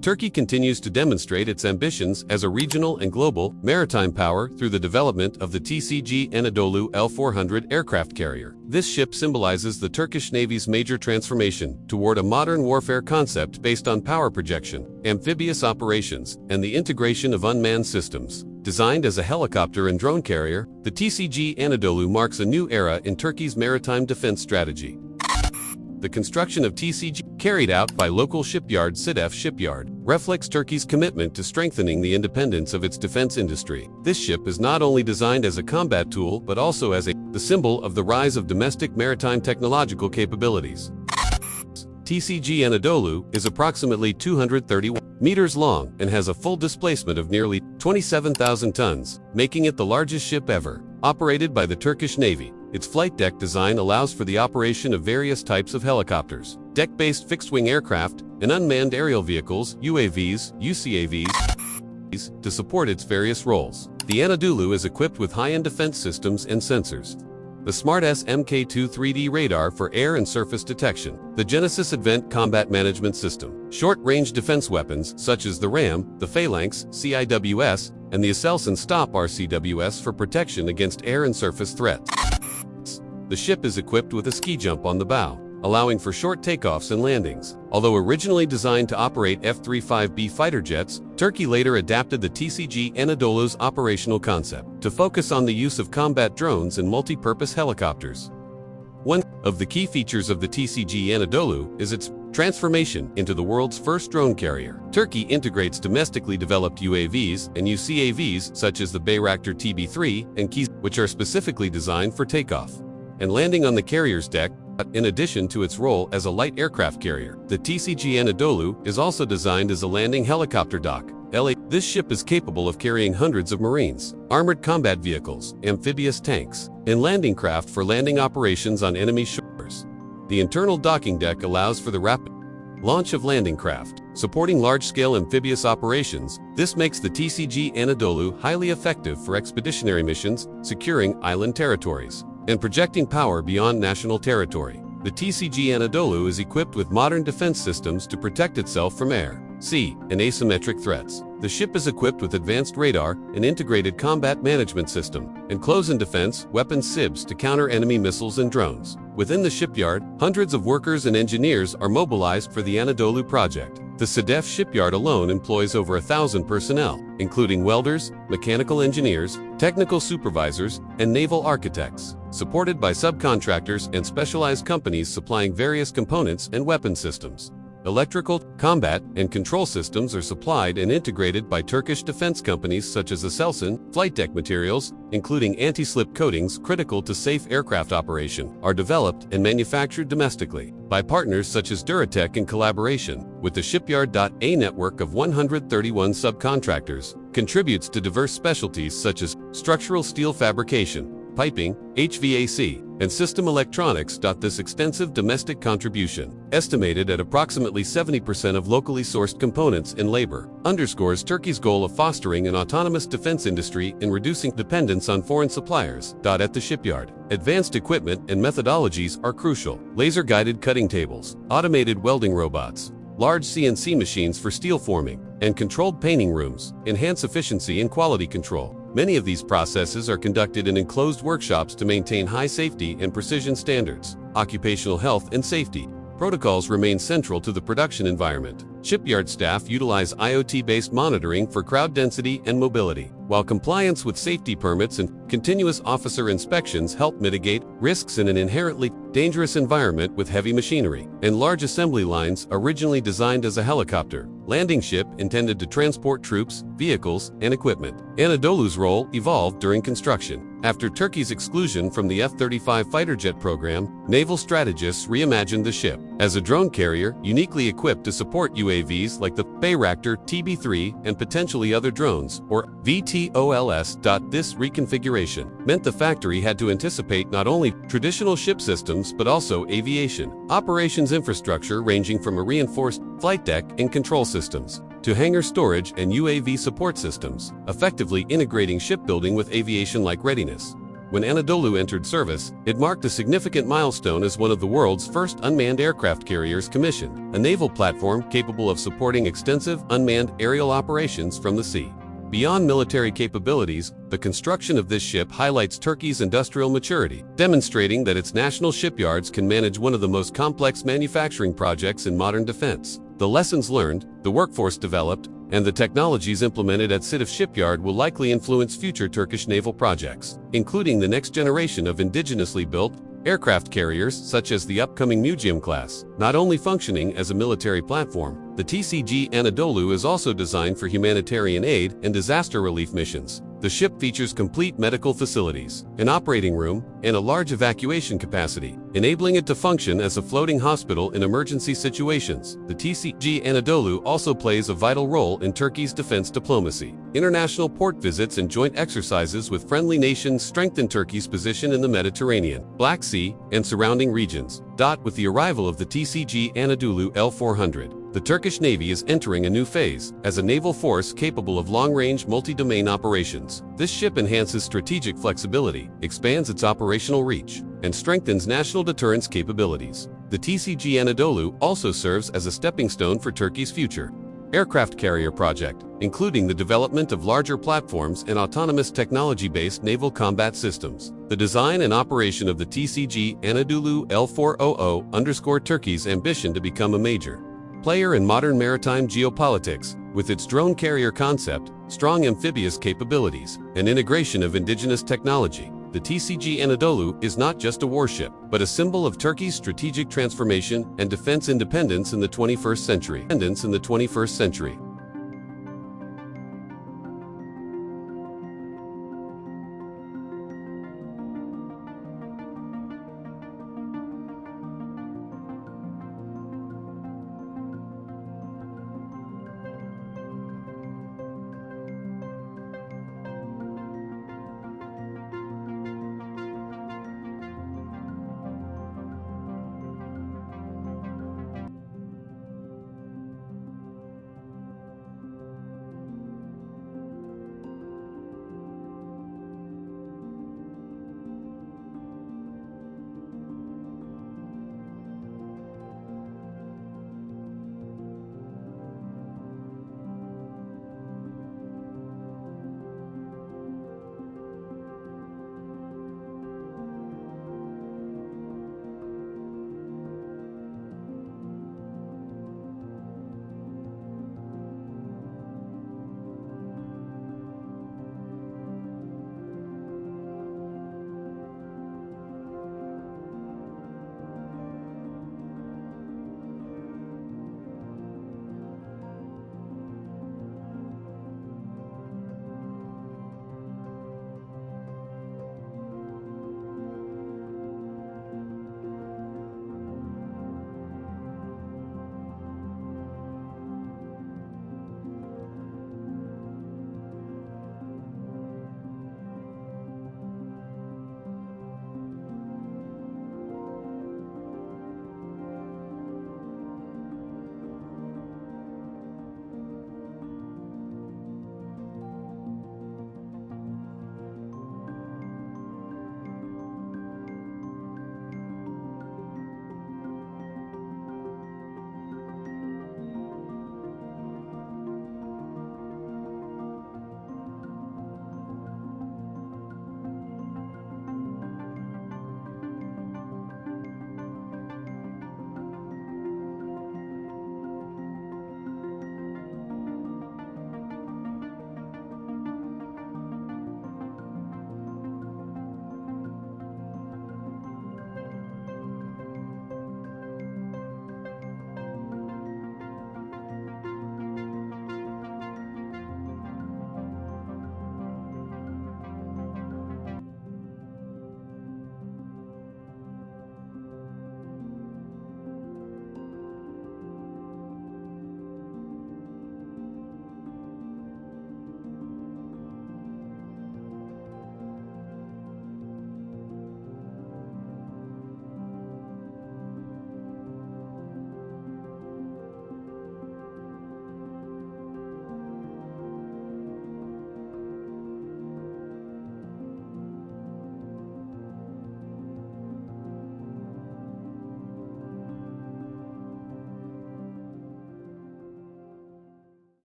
Turkey continues to demonstrate its ambitions as a regional and global maritime power through the development of the TCG Anadolu L-400 aircraft carrier. This ship symbolizes the Turkish Navy's major transformation toward a modern warfare concept based on power projection, amphibious operations, and the integration of unmanned systems. Designed as a helicopter and drone carrier, the TCG Anadolu marks a new era in Turkey's maritime defense strategy. The construction of TCG, carried out by local shipyard Sedef Shipyard, reflects Turkey's commitment to strengthening the independence of its defense industry. This ship is not only designed as a combat tool but also as the symbol of the rise of domestic maritime technological capabilities. TCG Anadolu is approximately 231 meters long and has a full displacement of nearly 27,000 tons, making it the largest ship ever. Operated by the Turkish Navy, its flight deck design allows for the operation of various types of helicopters, deck-based fixed-wing aircraft, and unmanned aerial vehicles, UAVs, UCAVs, to support its various roles. The Anadolu is equipped with high-end defense systems and sensors. The Smart Mk2 3D radar for air and surface detection, the Genesis Advent Combat Management System, short-range defense weapons such as the RAM, the Phalanx, CIWS, and the Aselsan Stop RCWS for protection against air and surface threats. The ship is equipped with a ski jump on the bow, allowing for short takeoffs and landings. Although originally designed to operate F-35B fighter jets, Turkey later adapted the TCG Anadolu's operational concept to focus on the use of combat drones and multi-purpose helicopters. One of the key features of the TCG Anadolu is its transformation into the world's first drone carrier. Turkey integrates domestically developed UAVs and UCAVs such as the Bayraktar TB3 and Keys, which are specifically designed for takeoff and landing on the carrier's deck. In addition to its role as a light aircraft carrier, the TCG Anadolu is also designed as a landing helicopter dock. This ship is capable of carrying hundreds of Marines, armored combat vehicles, amphibious tanks, and landing craft for landing operations on enemy shores. The internal docking deck allows for the rapid launch of landing craft, supporting large-scale amphibious operations. This makes the TCG Anadolu highly effective for expeditionary missions, securing island territories, and projecting power beyond national territory. The TCG Anadolu is equipped with modern defense systems to protect itself from air, sea, and asymmetric threats. The ship is equipped with advanced radar, an integrated combat management system, and close-in defense weapons SIBs to counter enemy missiles and drones. Within the shipyard, hundreds of workers and engineers are mobilized for the Anadolu project. The Sedef Shipyard alone employs over 1,000 personnel, including welders, mechanical engineers, technical supervisors, and naval architects, supported by subcontractors and specialized companies supplying various components and weapon systems. Electrical, combat, and control systems are supplied and integrated by Turkish defense companies such as Aselsan. Flight deck materials, including anti-slip coatings critical to safe aircraft operation, are developed and manufactured domestically by partners such as Duratec in collaboration with the Shipyard. A network of 131 subcontractors contributes to diverse specialties such as structural steel fabrication, piping, HVAC, and system electronics. This extensive domestic contribution, estimated at approximately 70% of locally sourced components and labor, underscores Turkey's goal of fostering an autonomous defense industry and reducing dependence on foreign suppliers. At the shipyard, advanced equipment and methodologies are crucial. Laser-guided cutting tables, automated welding robots, large CNC machines for steel forming, and controlled painting rooms enhance efficiency and quality control. Many of these processes are conducted in enclosed workshops to maintain high safety and precision standards. Occupational health and safety protocols remain central to the production environment. Shipyard staff utilize IoT-based monitoring for crowd density and mobility, while compliance with safety permits and continuous officer inspections help mitigate risks in an inherently dangerous environment with heavy machinery and large assembly lines. Originally designed as a helicopter landing ship intended to transport troops, vehicles, and equipment, Anadolu's role evolved during construction. After Turkey's exclusion from the F-35 fighter jet program, naval strategists reimagined the ship as a drone carrier uniquely equipped to support UAVs like the Bayraktar TB3 and potentially other drones, or VTOLs. This reconfiguration meant the factory had to anticipate not only traditional ship systems but also aviation operations infrastructure ranging from a reinforced flight deck and control systems to hangar storage and UAV support systems, effectively integrating shipbuilding with aviation-like readiness. When Anadolu entered service, it marked a significant milestone as one of the world's first unmanned aircraft carriers commissioned, a naval platform capable of supporting extensive unmanned aerial operations from the sea. Beyond military capabilities, the construction of this ship highlights Turkey's industrial maturity, demonstrating that its national shipyards can manage one of the most complex manufacturing projects in modern defense. The lessons learned, the workforce developed, and the technologies implemented at Sedef Shipyard will likely influence future Turkish naval projects, including the next generation of indigenously built aircraft carriers such as the upcoming Nimitz-Class. Not only functioning as a military platform, the TCG Anadolu is also designed for humanitarian aid and disaster relief missions. The ship features complete medical facilities, an operating room, and a large evacuation capacity, enabling it to function as a floating hospital in emergency situations. The TCG Anadolu also plays a vital role in Turkey's defense diplomacy. International port visits and joint exercises with friendly nations strengthen Turkey's position in the Mediterranean, Black Sea, and surrounding regions. With the arrival of the TCG Anadolu L400, the Turkish Navy is entering a new phase as a naval force capable of long-range multi-domain operations. This ship enhances strategic flexibility, expands its operational reach, and strengthens national deterrence capabilities. The TCG Anadolu also serves as a stepping stone for Turkey's future aircraft carrier project, including the development of larger platforms and autonomous technology-based naval combat systems. The design and operation of the TCG Anadolu L400 underscore Turkey's ambition to become a major player in modern maritime geopolitics, with its drone carrier concept, strong amphibious capabilities, and integration of indigenous technology. The TCG Anadolu is not just a warship, but a symbol of Turkey's strategic transformation and defense independence in the 21st century.